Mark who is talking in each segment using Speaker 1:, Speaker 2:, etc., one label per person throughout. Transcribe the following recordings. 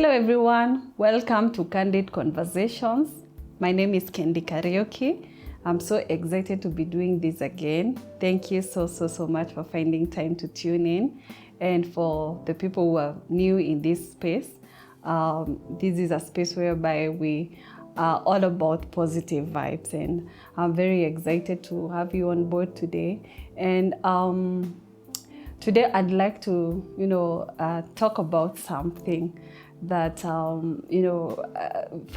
Speaker 1: Hello everyone, welcome to Candid Conversations. My name is Kendi Karaoke. I'm so excited to be doing this again. Thank you so much for finding time to tune in. And for the people who are new in this space, this is a space whereby we are all about positive vibes, and I'm very excited to have you on board today. And today I'd like to, talk about something that, for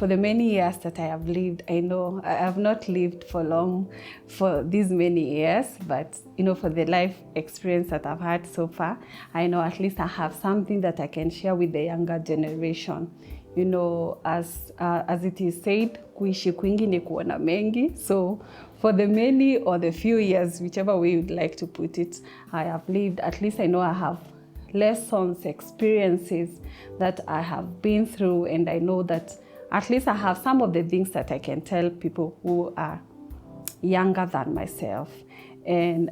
Speaker 1: the many years that I have lived, I know I have not lived for long, for these many years, but, for the life experience that I've had so far, I know at least I have something that I can share with the younger generation. As it is said, kuishi kwingi ni kuona mengi. So for the many or the few years, whichever way you'd like to put it, I have lived, at least I know I have lessons, experiences that I have been through, and I know that at least I have some of the things that I can tell people who are younger than myself. And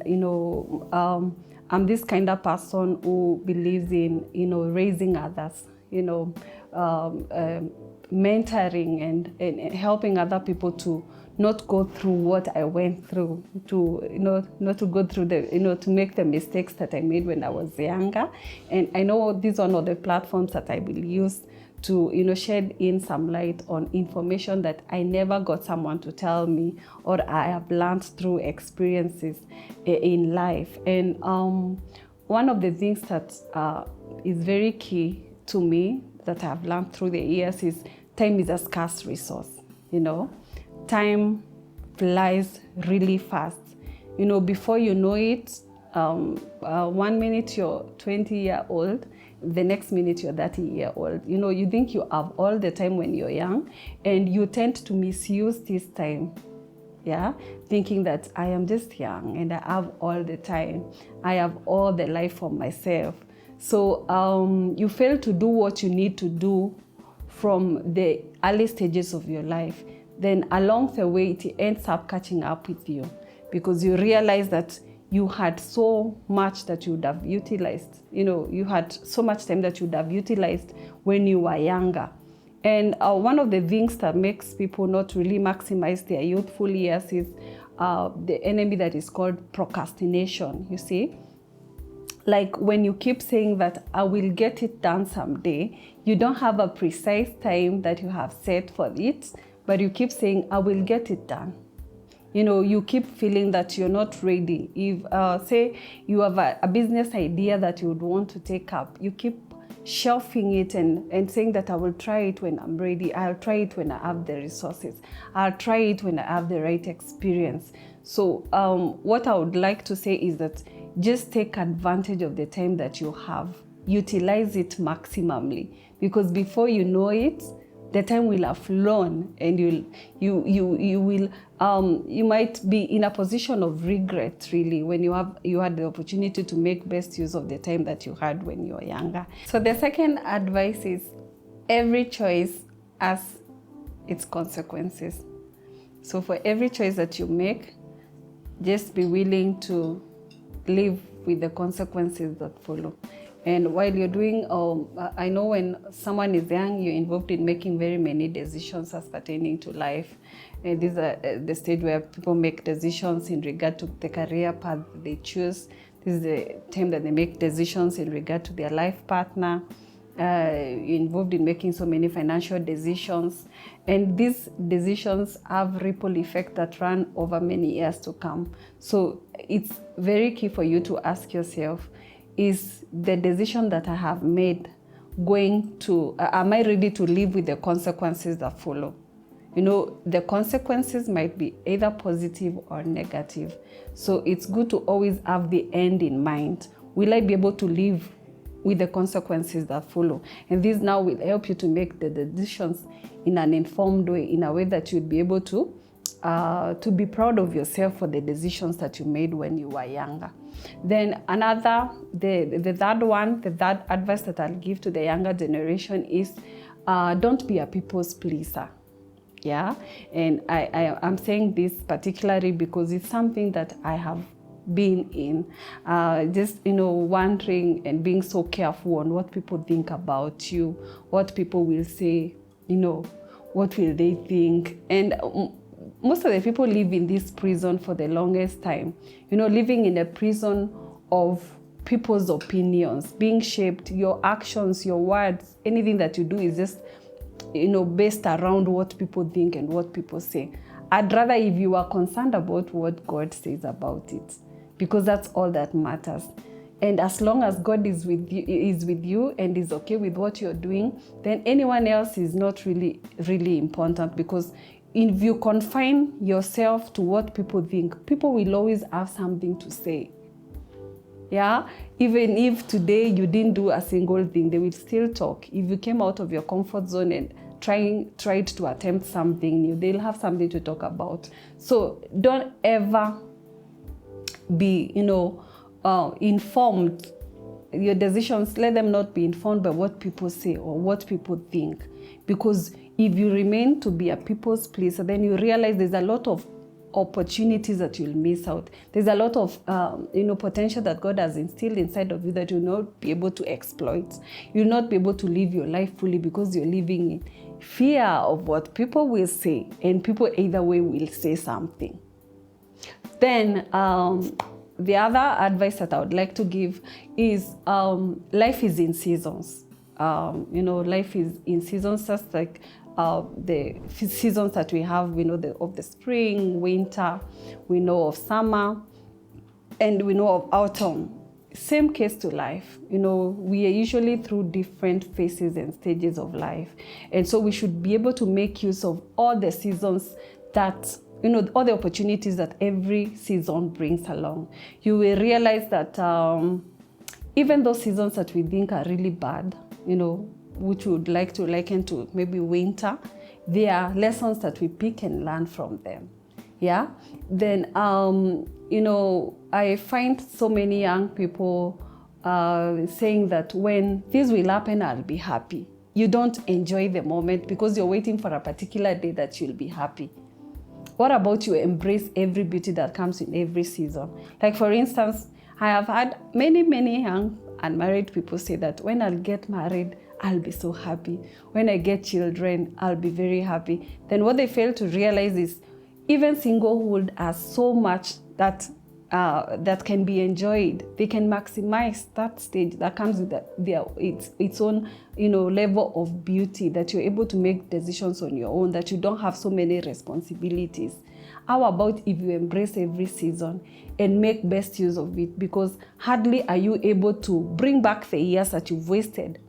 Speaker 1: I'm this kind of person who believes in raising others, mentoring and helping other people to not go through what I went through, to not to go through to make the mistakes that I made when I was younger. And I know these are one of the platforms that I will use to shed in some light on information that I never got someone to tell me, or I have learned through experiences in life. And one of the things that is very key to me that I've learned through the years is time is a scarce resource. Time flies really fast. Before you know it, 1 minute you're 20-year-old, the next minute you're 30-year-old. You think you have all the time when you're young, and you tend to misuse this time. Thinking that I am just young and I have all the time. I have all the life for myself. So you fail to do what you need to do from the early stages of your life. Then along the way, it ends up catching up with you, because you realize that you had so much that you would have utilized. You had so much time that you would have utilized when you were younger. And one of the things that makes people not really maximize their youthful years is the enemy that is called procrastination, you see. Like when you keep saying that I will get it done someday, you don't have a precise time that you have set for it, but you keep saying I will get it done. You keep feeling that you're not ready. If say you have a business idea that you would want to take up, you keep shelving it and saying that I will try it when I'm ready. I'll try it when I have the resources. I'll try it when I have the right experience. So what I would like to say is that just take advantage of the time that you have. Utilize it maximally, because before you know it, the time will have flown, and you might be in a position of regret, really, when you had the opportunity to make best use of the time that you had when you were younger. So the second advice is every choice has its consequences. So for every choice that you make, just be willing to live with the consequences that follow. And while you're doing, I know when someone is young, you're involved in making very many decisions as pertaining to life. And these are the stage where people make decisions in regard to the career path they choose. This is the time that they make decisions in regard to their life partner. You're involved in making so many financial decisions. And these decisions have ripple effects that run over many years to come. So it's very key for you to ask yourself, is the decision that I have made going to, am I ready to live with the consequences that follow? The consequences might be either positive or negative. So it's good to always have the end in mind. Will I be able to live with the consequences that follow? And this now will help you to make the decisions in an informed way, in a way that you'd be able to be proud of yourself for the decisions that you made when you were younger. Then the third advice that I'll give to the younger generation is don't be a people's pleaser. And I'm saying this particularly because it's something that I have being in, just, wondering and being so careful on what people think about you, what people will say, what will they think. And most of the people live in this prison for the longest time, living in a prison of people's opinions, being shaped, your actions, your words, anything that you do is just, based around what people think and what people say. I'd rather if you are concerned about what God says about it, because that's all that matters. And as long as God is with you and is okay with what you're doing, then anyone else is not really, really important, because if you confine yourself to what people think, people will always have something to say. Yeah, even if today you didn't do a single thing, they will still talk. If you came out of your comfort zone and tried to attempt something new, they'll have something to talk about. So don't ever be, informed. Your decisions, let them not be informed by what people say or what people think. Because if you remain to be a people's pleaser, then you realize there's a lot of opportunities that you'll miss out. There's a lot of potential that God has instilled inside of you that you'll not be able to exploit. You'll not be able to live your life fully because you're living in fear of what people will say, and people either way will say something. Then the other advice that I would like to give is life is in seasons. Life is in seasons, just like the seasons that we have. We know of the spring, winter, we know of summer, and we know of autumn. Same case to life. We are usually through different phases and stages of life. And so we should be able to make use of all the seasons that, all the opportunities that every season brings along. You will realize that even those seasons that we think are really bad, which we would like to liken to maybe winter, there are lessons that we pick and learn from them. Yeah. Then, I find so many young people saying that when this will happen, I'll be happy. You don't enjoy the moment because you're waiting for a particular day that you'll be happy. What about you embrace every beauty that comes in every season? Like, for instance, I have had many young unmarried people say that when I'll get married, I'll be so happy. When I get children, I'll be very happy. Then what they fail to realize is even singlehood has so much that can be enjoyed. They can maximize that stage that comes with its own level of beauty, that you're able to make decisions on your own, that you don't have so many responsibilities. How about if you embrace every season and make best use of it? Because hardly are you able to bring back the years that you've wasted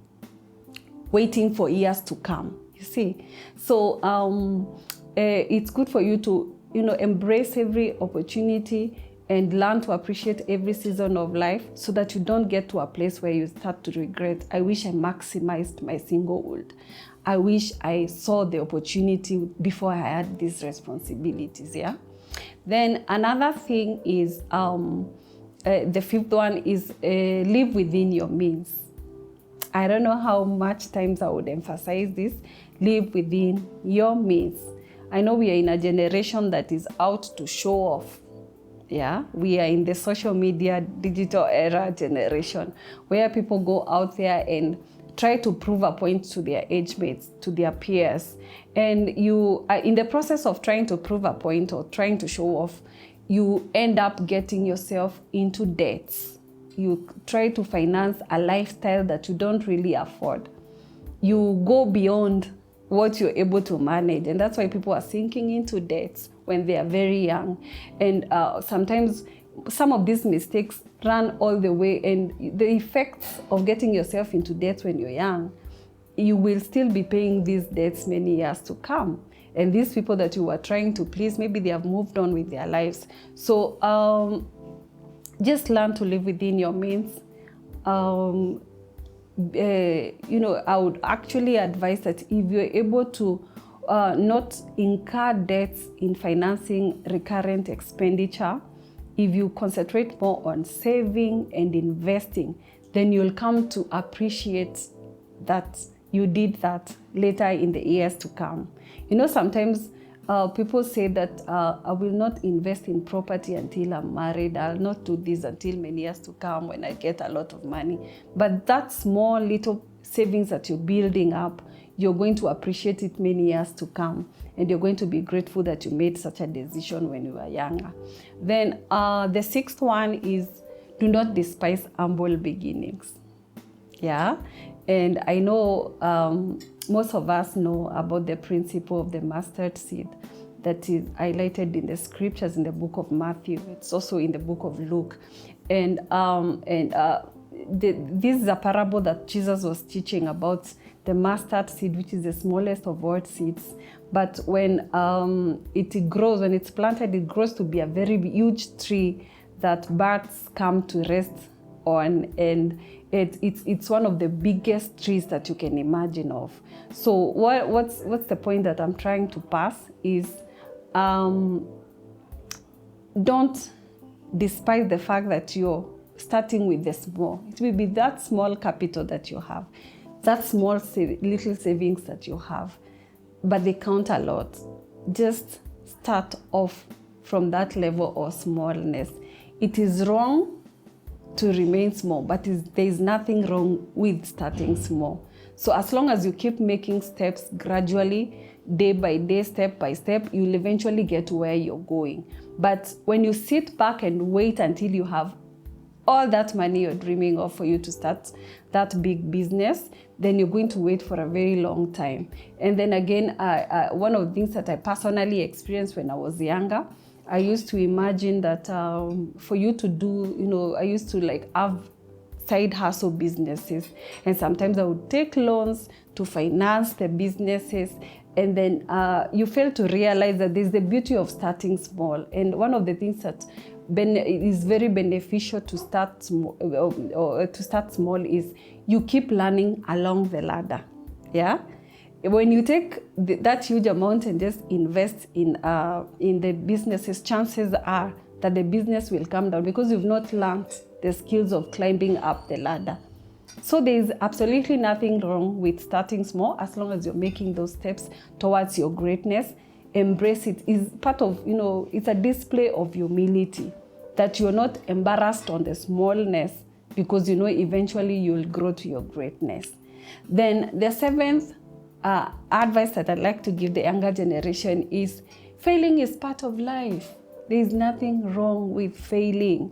Speaker 1: waiting for years to come, you see. So it's good for you to embrace every opportunity and learn to appreciate every season of life, so that you don't get to a place where you start to regret, I wish I maximized my singlehood. I wish I saw the opportunity before I had these responsibilities, yeah? Then another thing is, the fifth one is live within your means. I don't know how much times I would emphasize this, live within your means. I know we are in a generation that is out to show off. Yeah, we are in the social media, digital era generation, where people go out there and try to prove a point to their age mates, to their peers. And you are in the process of trying to prove a point or trying to show off, you end up getting yourself into debts. You try to finance a lifestyle that you don't really afford. You go beyond what you're able to manage. And that's why people are sinking into debts when they are very young. And sometimes some of these mistakes run all the way, and the effects of getting yourself into debt when you're young, you will still be paying these debts many years to come. And these people that you were trying to please, maybe they have moved on with their lives. So just learn to live within your means. I would actually advise that if you're able to not incur debts in financing recurrent expenditure, if you concentrate more on saving and investing, then you'll come to appreciate that you did that later in the years to come. Sometimes people say that I will not invest in property until I'm married. I'll not do this until many years to come when I get a lot of money. But that small little savings that you're building up, you're going to appreciate it many years to come. And you're going to be grateful that you made such a decision when you were younger. Then the sixth one is, do not despise humble beginnings. Yeah. And I know most of us know about the principle of the mustard seed that is highlighted in the scriptures in the book of Matthew. It's also in the book of Luke. And this is a parable that Jesus was teaching about the mustard seed, which is the smallest of all seeds. But when it grows, when it's planted, it grows to be a very huge tree that birds come to rest on, and it's one of the biggest trees that you can imagine of. So what's the point that I'm trying to pass is, don't despise the fact that you're starting with the small. It will be that small capital that you have, that small little savings that you have, but they count a lot. Just start off from that level of smallness. It is wrong to remain small, but there is nothing wrong with starting small. So as long as you keep making steps gradually, day by day, step by step, you'll eventually get to where you're going. But when you sit back and wait until you have all that money you're dreaming of for you to start that big business, then you're going to wait for a very long time. And then again, one of the things that I personally experienced when I was younger, I used to imagine that for you to do, I used to have side hustle businesses. And sometimes I would take loans to finance the businesses. And then you fail to realize that there's the beauty of starting small. And one of the things that is very beneficial to start small, is you keep learning along the ladder. Yeah. When you take that huge amount and just invest in the businesses, chances are that the business will come down because you've not learned the skills of climbing up the ladder. So there is absolutely nothing wrong with starting small as long as you're making those steps towards your greatness. Embrace it. Is part of, it's a display of humility, that you're not embarrassed on the smallness, because eventually you'll grow to your greatness. Then the seventh advice that I'd like to give the younger generation is, failing is part of life. There is nothing wrong with failing.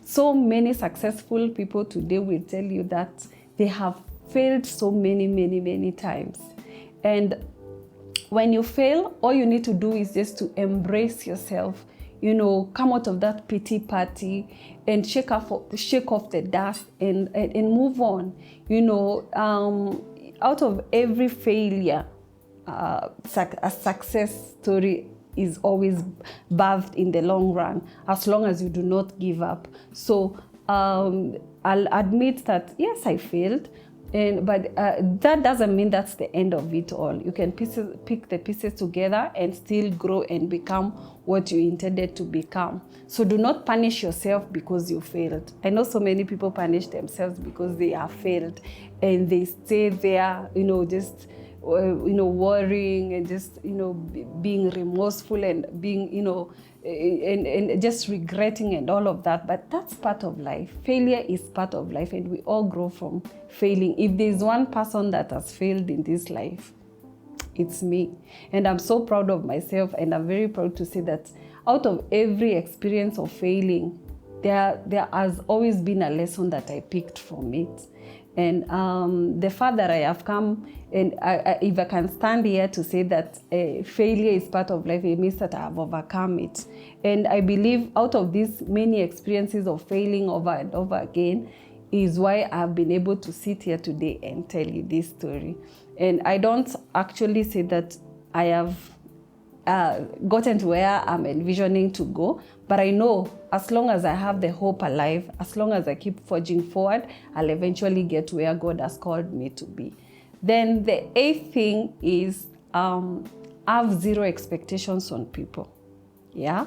Speaker 1: So many successful people today will tell you that they have failed so many times. And when you fail, all you need to do is just to embrace yourself, come out of that pity party and shake off the dust and move on. Out of every failure, a success story is always birthed in the long run, as long as you do not give up. So I'll admit that, yes, I failed, but that doesn't mean that's the end of it all. You can pick the pieces together and still grow and become what you intended to become. So do not punish yourself because you failed. I know so many people punish themselves because they have failed, and they stay there, just worrying and just, being remorseful and being, and just regretting and all of that. But that's part of life. Failure is part of life, and we all grow from failing. If there's one person that has failed in this life, it's me. And I'm so proud of myself, and I'm very proud to say that out of every experience of failing, there has always been a lesson that I picked from it. And the farther I have come, and if I can stand here to say that failure is part of life, it means that I have overcome it. And I believe out of these many experiences of failing over and over again is why I've been able to sit here today and tell you this story. And I don't actually say that I have gotten to where I'm envisioning to go, but I know as long as I have the hope alive, as long as I keep forging forward, I'll eventually get to where God has called me to be. Then the eighth thing is have zero expectations on people. Yeah?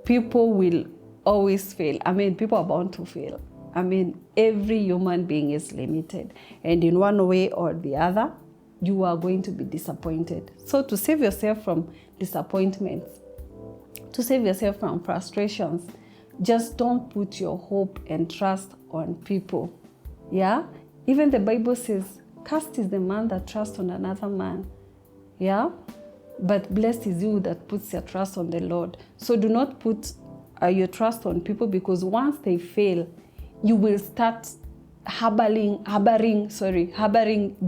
Speaker 1: People will always fail. People are bound to fail. Every human being is limited. And in one way or the other, you are going to be disappointed. So to save yourself from disappointments, to save yourself from frustrations, just don't put your hope and trust on people. Yeah? Even the Bible says, cursed is the man that trusts on another man. Yeah? But blessed is you that puts your trust on the Lord. So do not put your trust on people, because once they fail, you will start harboring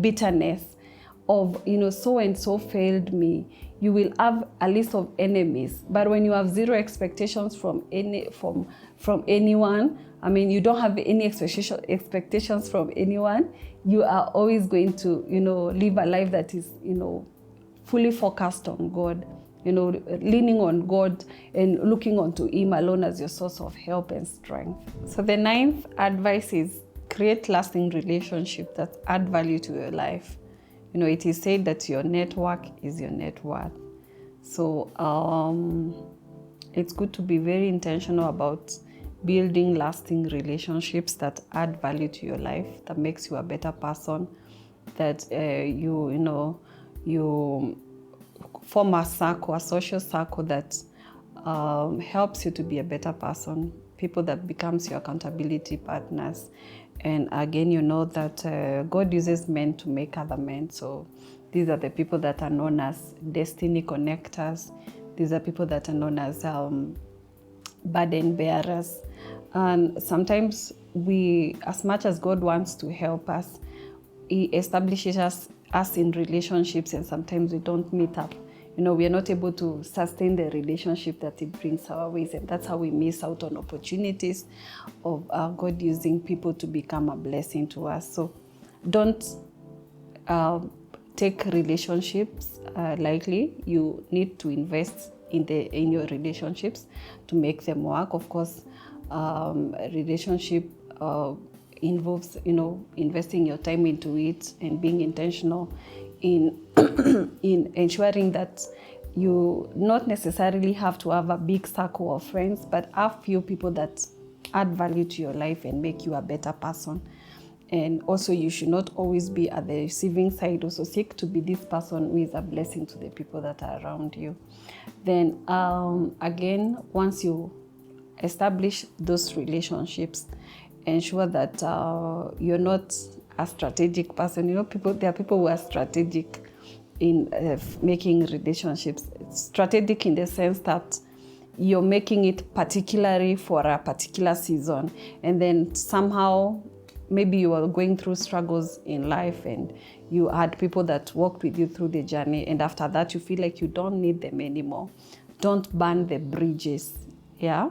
Speaker 1: bitterness of, so and so failed me. You will have a list of enemies. But when you have zero expectations from anyone, I mean, you don't have any expectations from anyone, you are always going to, live a life that is, fully focused on God, leaning on God and looking onto Him alone as your source of help and strength. So the 9th advice is create lasting relationships that add value to your life. It is said that your network is your net worth. So it's good to be very intentional about building lasting relationships that add value to your life, that makes you a better person, that you form a social circle that helps you to be a better person, people that becomes your accountability partners. And again, that God uses men to make other men. So these are the people that are known as destiny connectors. These are people that are known as burden bearers. And sometimes as much as God wants to help us, He establishes us in relationships, and sometimes we don't meet up. We are not able to sustain the relationship that He brings our ways, and that's how we miss out on opportunities of God using people to become a blessing to us. So don't take relationships lightly. You need to invest in your relationships to make them work. Of course, relationship involves, investing your time into it and being intentional in in ensuring that you not necessarily have to have a big circle of friends, but have few people that add value to your life and make you a better person. And also, you should not always be at the receiving side. Also seek to be this person who is a blessing to the people that are around you. Then again, once you establish those relationships, ensure that you're not a strategic person. There are people who are strategic in making relationships. Strategic in the sense that you're making it particularly for a particular season, and then somehow maybe you are going through struggles in life and you had people that walked with you through the journey, and after that you feel like you don't need them anymore. Don't burn the bridges. Yeah?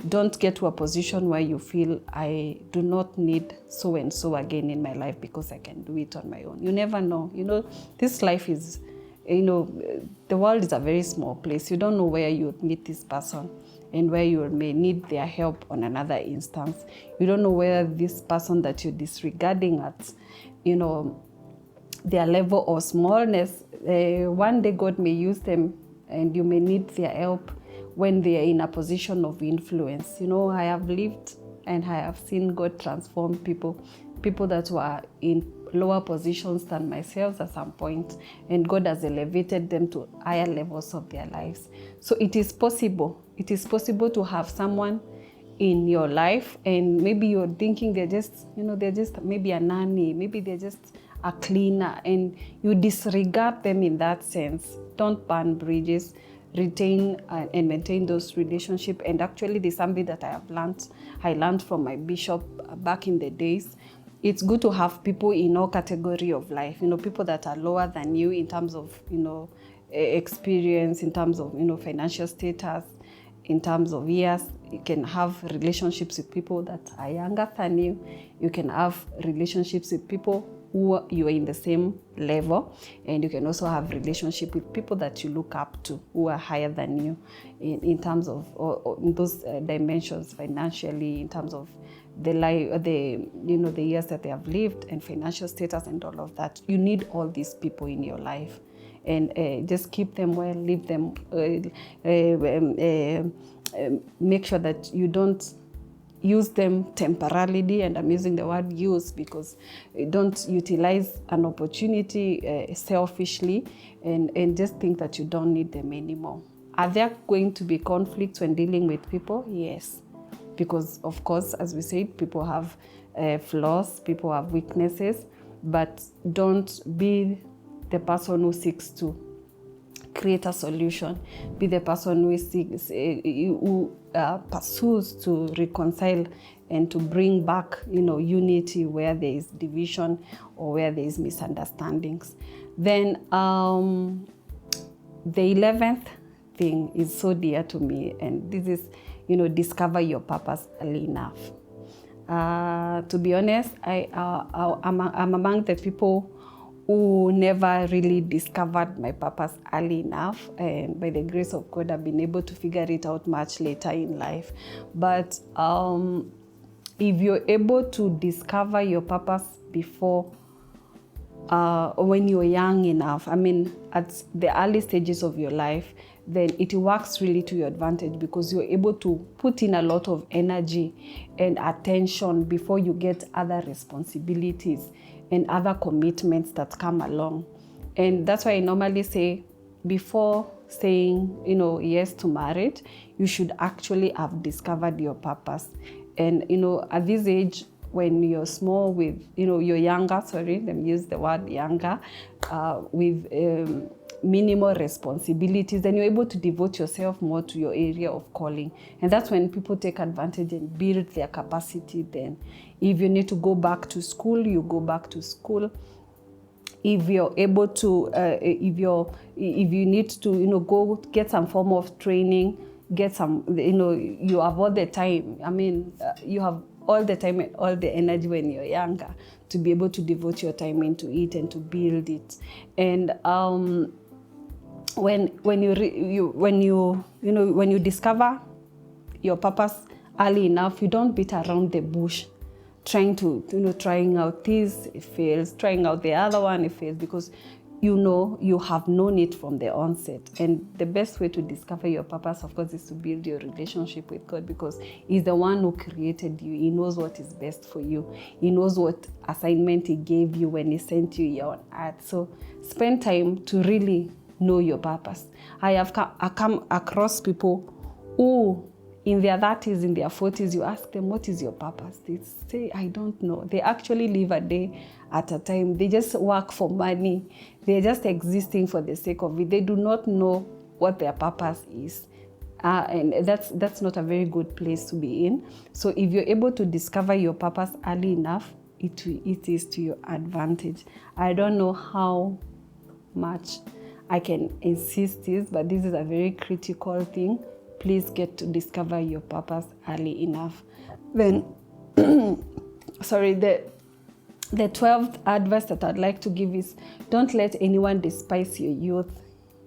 Speaker 1: Don't get to a position where you feel, I do not need so and so again in my life because I can do it on my own. You never know. This life is, the world is a very small place. You don't know where you would meet this person and where you may need their help on another instance. You don't know whether this person that you're disregarding at, their level of smallness, one day God may use them and you may need their help when they are in a position of influence. I have lived and I have seen God transform people that were in lower positions than myself at some point, and God has elevated them to higher levels of their lives. So it is possible. It is possible to have someone in your life, and maybe you're thinking they're just maybe a nanny, maybe they're just a cleaner, and you disregard them in that sense. Don't burn bridges. Retain and maintain those relationships. And actually, there's something that I learned from my bishop back in the days. It's good to have people in all category of life. People that are lower than you in terms of experience, in terms of financial status, in terms of years. You can have relationships with people that are younger than you. You can have relationships with people who you are in the same level, and you can also have relationship with people that you look up to who are higher than you in terms of in those dimensions, financially, in terms of the years that they have lived and financial status and all of that. You need all these people in your life, and just keep them well, leave them, make sure that you don't use them temporarily, and I'm using the word use because don't utilize an opportunity selfishly and just think that you don't need them anymore. Are there going to be conflicts when dealing with people? Yes. Because, of course, as we said, people have flaws, people have weaknesses, but don't be the person who seeks to create a solution. Be the person who pursues to reconcile and to bring back, unity where there is division or where there is misunderstandings. Then the 11th thing is so dear to me, and this is, discover your purpose early enough. To be honest, I'm among the people who never really discovered my purpose early enough, and by the grace of God, I've been able to figure it out much later in life. But if you're able to discover your purpose before, when you're young enough, at the early stages of your life, then it works really to your advantage because you're able to put in a lot of energy and attention before you get other responsibilities and other commitments that come along. And that's why I normally say, before saying, yes to marriage, you should actually have discovered your purpose. And, at this age, when you're small with, you're younger, let me use the word younger, with minimal responsibilities, then you're able to devote yourself more to your area of calling. And that's when people take advantage and build their capacity then. If you need to go back to school, you go back to school. If you're able to, if you need to, go get some form of training, get some, you have all the time. You have all the time and all the energy when you're younger to be able to devote your time into it and to build it. And when you discover your purpose early enough, you don't beat around the bush trying out this, it fails, trying out the other one, it fails, because you have known it from the onset. And the best way to discover your purpose, of course, is to build your relationship with God, because He's the one who created you. He knows what is best for you. He knows what assignment He gave you when He sent you here on earth. So spend time to really know your purpose. I have come across people who, in their 30s, in their 40s, you ask them, what is your purpose? They say, I don't know. They actually live a day at a time. They just work for money. They're just existing for the sake of it. They do not know what their purpose is. And that's not a very good place to be in. So if you're able to discover your purpose early enough, it is to your advantage. I don't know how much I can insist this, but this is a very critical thing. Please get to discover your purpose early enough. Then, the 12th advice that I'd like to give is, don't let anyone despise your youth.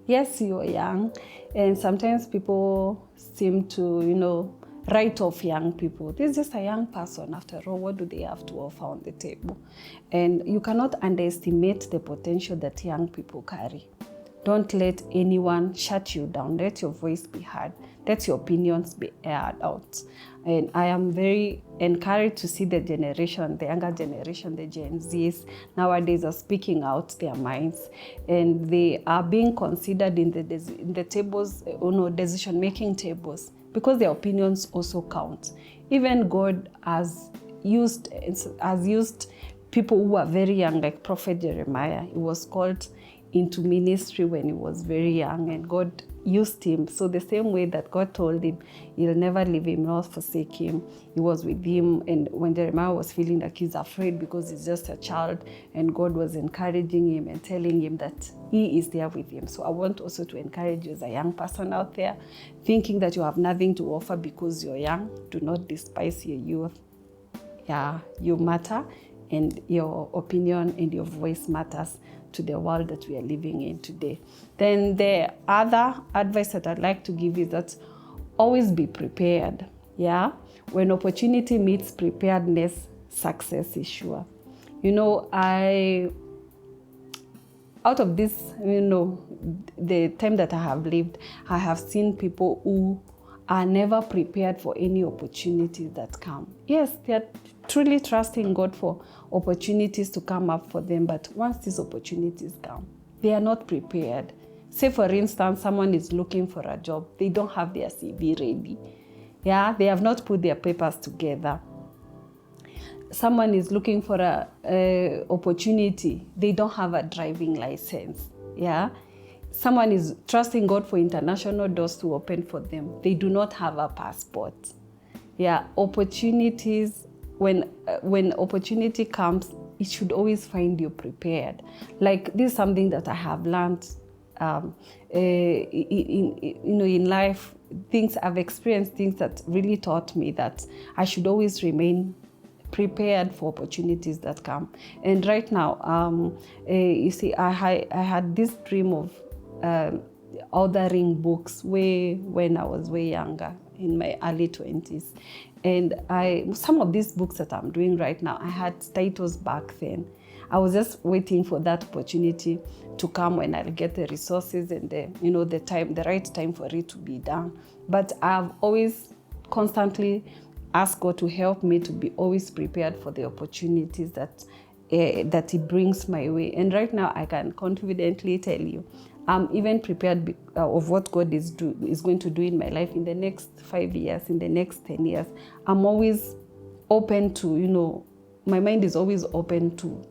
Speaker 1: Yes, you're young, and sometimes people seem to, write off young people. This is just a young person after all. What do they have to offer on the table? And you cannot underestimate the potential that young people carry. Don't let anyone shut you down. Let your voice be heard. Let your opinions be aired out. And I am very encouraged to see the younger generation, the Gen Zs, nowadays are speaking out their minds. And they are being considered in the tables, decision-making tables, because their opinions also count. Even God has used people who are very young, like Prophet Jeremiah. He was called into ministry when he was very young, and God used him. So the same way that God told him, He'll never leave him nor forsake him, He was with him. And when Jeremiah was feeling like he's afraid because he's just a child, and God was encouraging him and telling him that He is there with him. So I want also to encourage you as a young person out there, thinking that you have nothing to offer because you're young. Do not despise your youth. Yeah, you matter, and your opinion and your voice matters to the world that we are living in today. Then the other advice that I'd like to give is that always be prepared. Yeah, when opportunity meets preparedness, success is sure. Out of this, the time that I have lived, I have seen people who are never prepared for any opportunities that come. Yes, they are truly trusting God for opportunities to come up for them, but once these opportunities come, they are not prepared. Say, for instance, someone is looking for a job. They don't have their CV ready. Yeah, they have not put their papers together. Someone is looking for a opportunity. They don't have a driving license. Yeah. Someone is trusting God for international doors to open for them. They do not have a passport. Yeah, opportunities, when opportunity comes, it should always find you prepared. Like, this is something that I have learned in life. I've experienced things that really taught me that I should always remain prepared for opportunities that come. And right now, you see, I had this dream of authoring books when I was way younger, in my early 20s. And some of these books that I'm doing right now, I had titles back then. I was just waiting for that opportunity to come when I'll get the resources and the right time for it to be done. But I've always constantly asked God to help me to be always prepared for the opportunities that He brings my way. And right now, I can confidently tell you, I'm even prepared of what God is going to do in my life in the next 5 years, in the next 10 years. I'm always open to, my mind is always open to,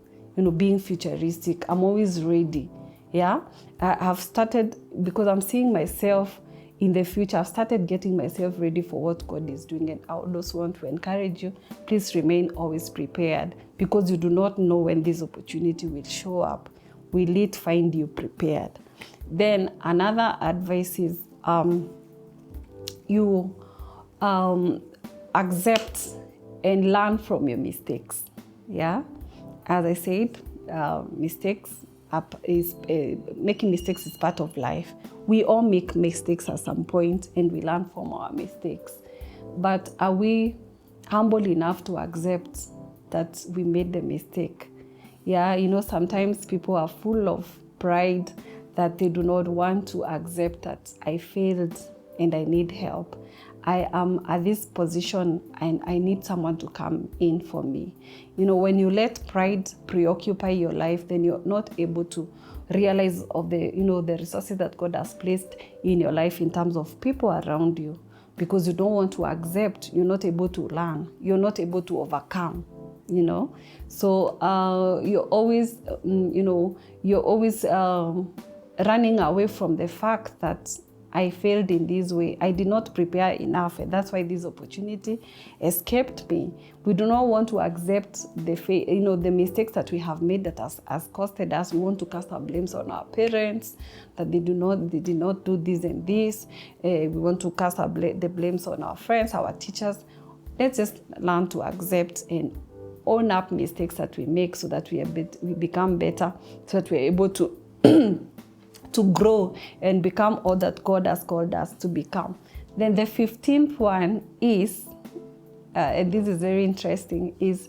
Speaker 1: being futuristic. I'm always ready. Yeah. I've started, because I'm seeing myself in the future, I've started getting myself ready for what God is doing. And I also want to encourage you, please remain always prepared, because you do not know when this opportunity will show up. Will it find you prepared? Then another advice is you accept and learn from your mistakes. Yeah, as I said, making mistakes is part of life. We all make mistakes at some point, and we learn from our mistakes. But are we humble enough to accept that we made the mistake? Yeah, sometimes people are full of pride that they do not want to accept that I failed and I need help. I am at this position and I need someone to come in for me. When you let pride preoccupy your life, then you're not able to realize of the resources that God has placed in your life in terms of people around you, because you don't want to accept, you're not able to learn, you're not able to overcome. So you're always running away from the fact that I failed in this way. I did not prepare enough, and that's why this opportunity escaped me. We do not want to accept the mistakes that we have made that has costed us. We want to cast our blames on our parents, that they did not do this and this. We want to cast the blames on our friends, our teachers. Let's just learn to accept and own up mistakes that we make, so that we become better, so that we're able to to grow and become all that God has called us to become. Then the 15th one is, and this is very interesting, is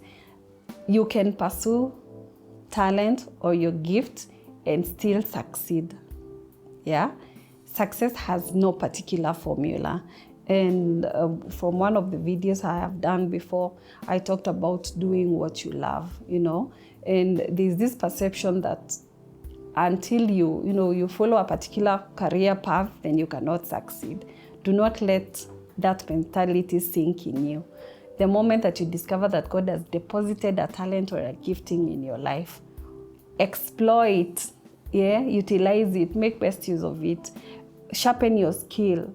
Speaker 1: you can pursue talent or your gift and still succeed. Yeah, success has no particular formula. And from one of the videos I have done before, I talked about doing what you love, and there's this perception that until you follow a particular career path, then you cannot succeed. Do not let that mentality sink in you. The moment that you discover that God has deposited a talent or a gifting in your life, exploit, utilize it, make best use of it, sharpen your skill,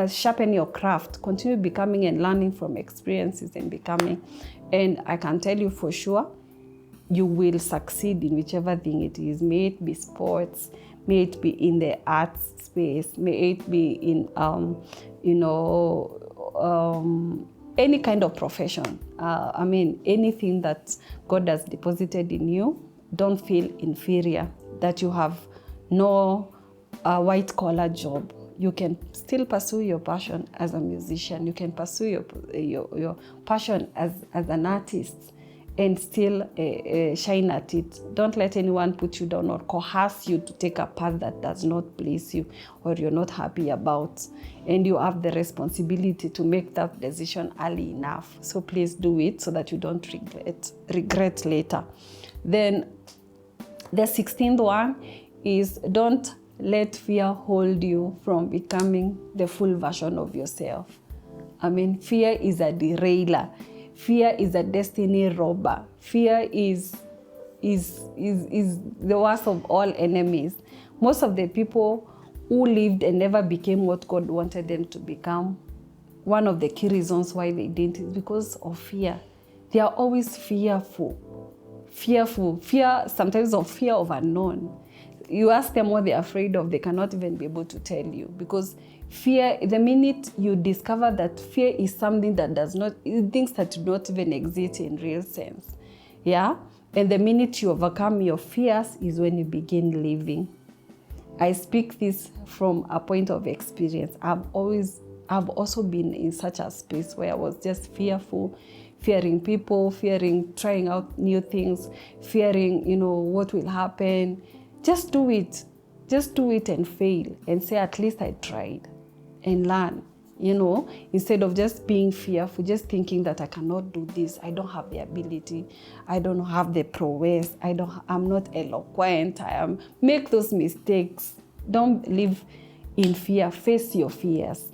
Speaker 1: sharpen your craft, continue becoming and learning from experiences and becoming. And I can tell you for sure, you will succeed in whichever thing it is. May it be sports, may it be in the arts space, may it be in, any kind of profession. Anything that God has deposited in you, don't feel inferior, that you have no white-collar job. You can still pursue your passion as a musician. You can pursue your passion as an artist. and still shine at it. Don't let anyone put you down or coerce you to take a path that does not please you or you're not happy about. And you have the responsibility to make that decision early enough. So please do it so that you don't regret later. Then the 16th one is don't let fear hold you from becoming the full version of yourself. I mean, fear is a derailer. Fear is a destiny robber. Fear is the worst of all enemies. Most of the people who lived and never became what God wanted them to become, one of the key reasons why they didn't is because of fear. They are always fearful. Fear sometimes of fear of unknown. You ask them what they're afraid of, they cannot even be able to tell you, because fear, the minute you discover that fear is something that things that do not even exist in real sense, yeah? And the minute you overcome your fears is when you begin living. I speak this from a point of experience. I've also been in such a space where I was just fearful, fearing people, fearing trying out new things, fearing, what will happen. Just do it. Just do it and fail and say, at least I tried, and learn, instead of just being fearful, just thinking that I cannot do this. I don't have the ability. I don't have the prowess. I'm not eloquent. Make those mistakes. Don't live in fear. Face your fears.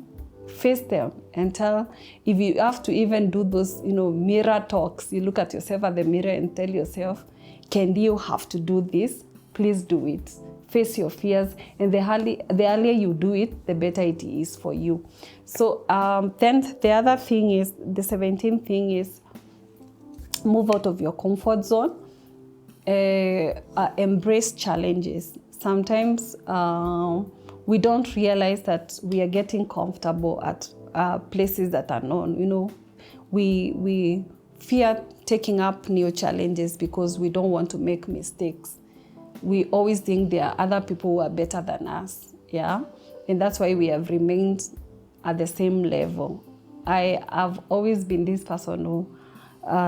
Speaker 1: Face them and tell, if you have to even do those, mirror talks, you look at yourself at the mirror and tell yourself, can you have to do this? Please do it. Face your fears, and the earlier you do it, the better it is for you. So then the other thing is, the 17th thing is, move out of your comfort zone. Embrace challenges. Sometimes we don't realize that we are getting comfortable at places that are known. We fear taking up new challenges because we don't want to make mistakes. We always think there are other people who are better than us, yeah? And that's why we have remained at the same level. I have always been this person who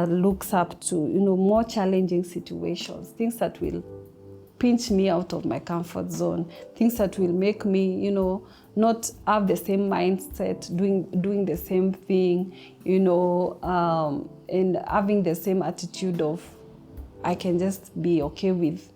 Speaker 1: looks up to, more challenging situations, things that will pinch me out of my comfort zone, things that will make me, not have the same mindset, doing the same thing, and having the same attitude of, I can just be okay with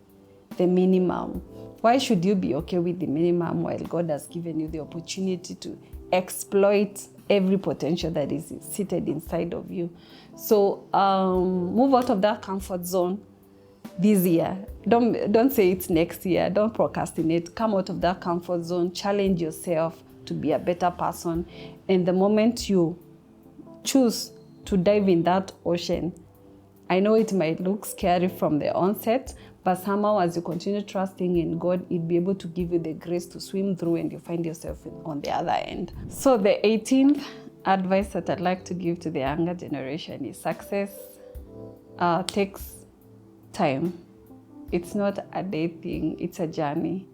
Speaker 1: the minimum. Why should you be okay with the minimum while God has given you the opportunity to exploit every potential that is seated inside of you? So move out of that comfort zone this year. Don't say it's next year. Don't procrastinate. Come out of that comfort zone. Challenge yourself to be a better person. And the moment you choose to dive in that ocean, I know it might look scary from the onset, but somehow as you continue trusting in God, it'll be able to give you the grace to swim through and you find yourself on the other end. So the 18th advice that I'd like to give to the younger generation is, success takes time. It's not a day thing, it's a journey.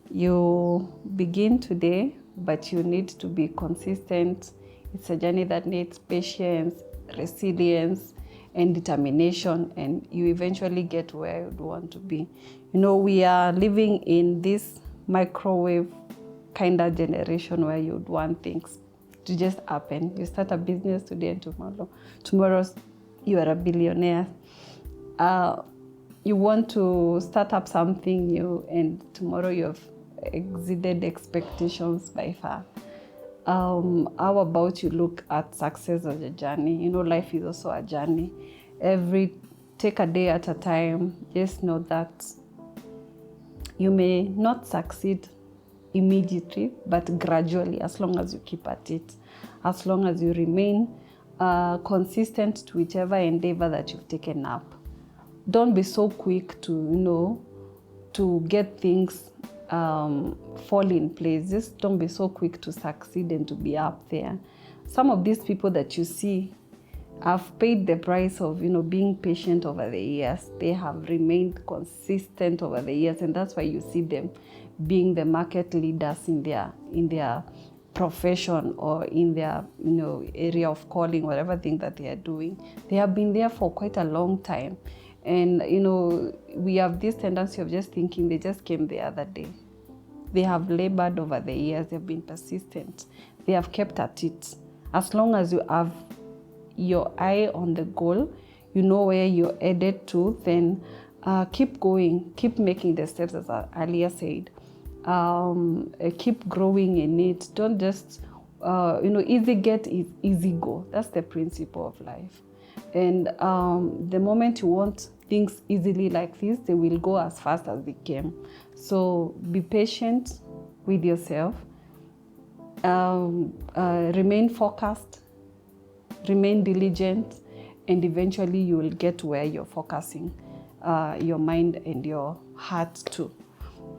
Speaker 1: You begin today, but you need to be consistent. It's a journey that needs patience, resilience, and determination, and you eventually get where you want to be. We are living in this microwave kind of generation where you'd want things to just happen. You start a business today and tomorrow you are a billionaire. You want to start up something new and tomorrow you have exceeded expectations by far. How about you look at success as a journey? Life is also a journey. Take a day at a time. Just know that you may not succeed immediately, but gradually, as long as you keep at it, as long as you remain consistent to whichever endeavor that you've taken up. Don't be so quick to get things fall in place. Just don't be so quick to succeed and to be up there. Some of these people that you see have paid the price of being patient over the years. They have remained consistent over the years, and that's why you see them being the market leaders in their profession or in their area of calling, whatever thing that they are doing. They have been there for quite a long time. And we have this tendency of just thinking they just came the other day. They have labored over the years. They've been persistent. They have kept at it. As long as you have your eye on the goal, you know where you're headed to, then keep going, keep making the steps, as I earlier said. Keep growing in it. Don't just, easy get is easy go. That's the principle of life. And the moment you want things easily like this, they will go as fast as they came. So be patient with yourself. Remain focused. Remain diligent. And eventually you will get where you're focusing your mind and your heart to.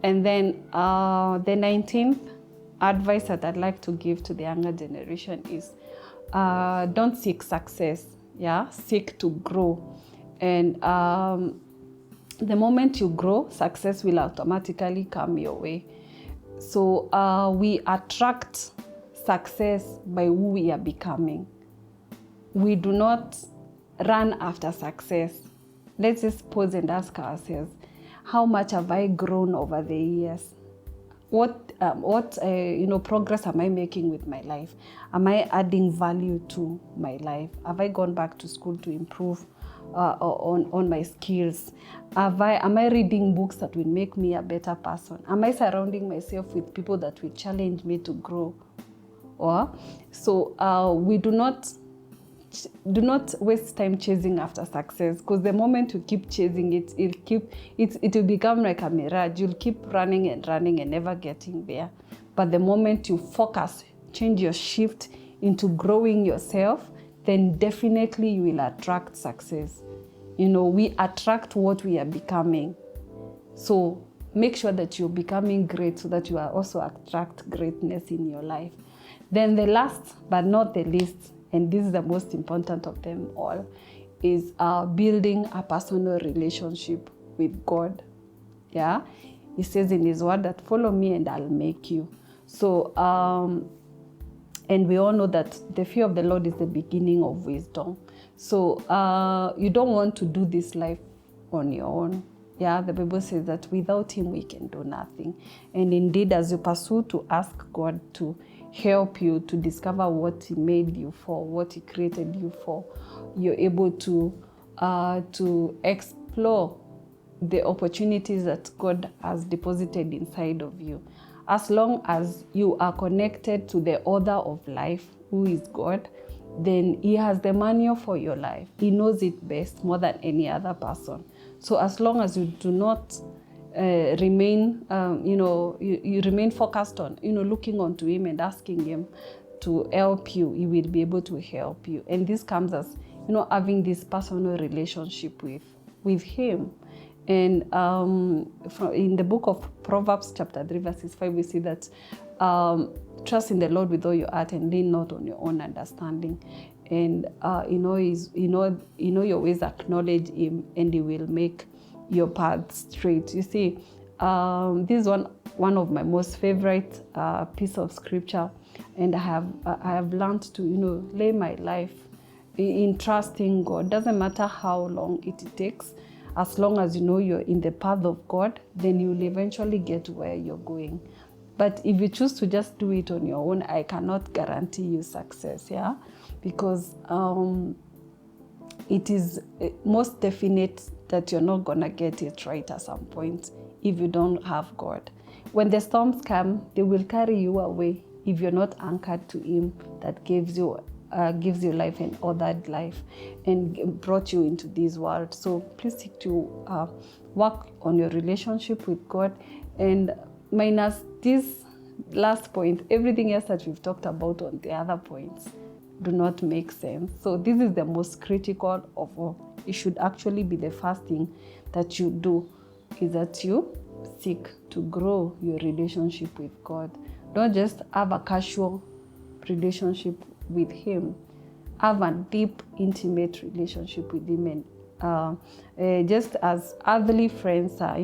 Speaker 1: And then the 19th advice that I'd like to give to the younger generation is don't seek success, seek to grow. And the moment you grow, success will automatically come your way. So we attract success by who we are becoming. We do not run after success. Let's just pause and ask ourselves, how much have I grown over the years? What progress am I making with my life? Am I adding value to my life? Have I gone back to school to improve on my skills? Am I reading books that will make me a better person? Am I surrounding myself with people that will challenge me to grow? We do not waste time chasing after success, because the moment you keep chasing it, it will become like a mirage. You'll keep running and never getting there. But the moment you focus, change your shift into growing yourself, then definitely you will attract success. We attract what we are becoming. So make sure that you're becoming great so that you are also attract greatness in your life. Then the last but not the least, and this is the most important of them all, is building a personal relationship with God. He says in his word that follow me and I'll make you. So, and we all know that the fear of the Lord is the beginning of wisdom. So you don't want to do this life on your own. The Bible says that without him we can do nothing. And indeed, as you pursue to ask God to help you to discover what he made you for, what he created you for, you're able to explore the opportunities that God has deposited inside of you. As long as you are connected to the author of life, who is God, then he has the manual for your life. He knows it best more than any other person. So as long as you do not remain, you remain focused on, looking onto him and asking him to help you, he will be able to help you. And this comes as, having this personal relationship with him. And in the book of Proverbs chapter 3 verses 5, we see that trust in the Lord with all your heart and lean not on your own understanding. And your ways, acknowledge him and he will make your path straight. You see, this is one of my most favorite piece of scripture, and I have learned to lay my life in trusting God. Doesn't matter how long it takes, as long as you're in the path of God, then you'll eventually get where you're going. But if you choose to just do it on your own, I cannot guarantee you success, because it is most definite that you're not going to get it right at some point if you don't have God. When the storms come, they will carry you away if you're not anchored to him that gives you life and ordered life and brought you into this world. So please seek to work on your relationship with God. And minus this last point, everything else that we've talked about on the other points do not make sense. So this is the most critical of all. It should actually be the first thing that you do, is that you seek to grow your relationship with God. Don't just have a casual relationship with him. Have a deep, intimate relationship with him. And just as earthly friends are,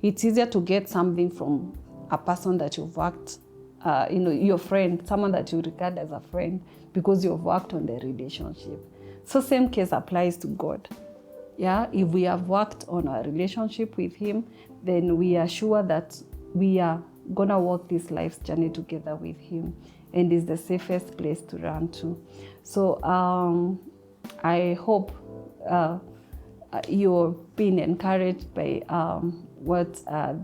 Speaker 1: it's easier to get something from a person that you've worked your friend, someone that you regard as a friend, because you've worked on the relationship. So same case applies to God. Yeah, if we have worked on our relationship with Him, then we are sure that we are gonna walk this life's journey together with Him, and is the safest place to run to. So I hope you're being encouraged by what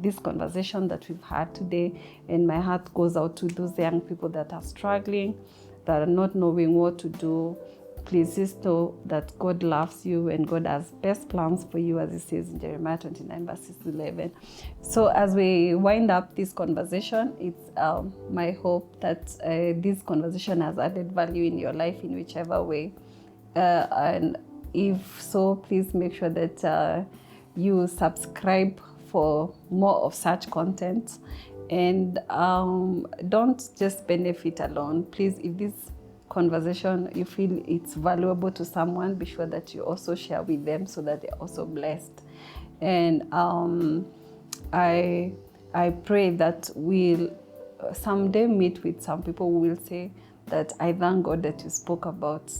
Speaker 1: this conversation that we've had today, and my heart goes out to those young people that are struggling, that are not knowing what to do. Please just know that God loves you and God has best plans for you, as it says in Jeremiah 29 verses 11. So as we wind up this conversation, it's my hope that this conversation has added value in your life in whichever way. And if so, please make sure that you subscribe for more of such content. And don't just benefit alone. Please, if this conversation you feel it's valuable to someone, be sure that you also share with them so that they're also blessed. And I pray that we'll someday meet with some people who will say that I thank God that you spoke about,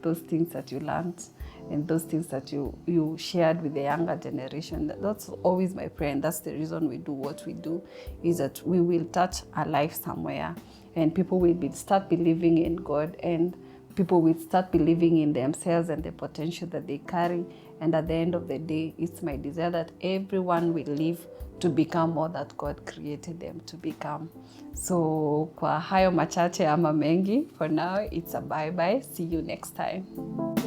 Speaker 1: those things that you learned and those things that you shared with the younger generation. That's always my prayer, and that's the reason we do what we do, is that we will touch a life somewhere, and people will start believing in God, and people will start believing in themselves and the potential that they carry. And at the end of the day, it's my desire that everyone will live to become all that God created them to become. So kwa hayo machache ama mengi, for now it's a bye-bye. See you next time.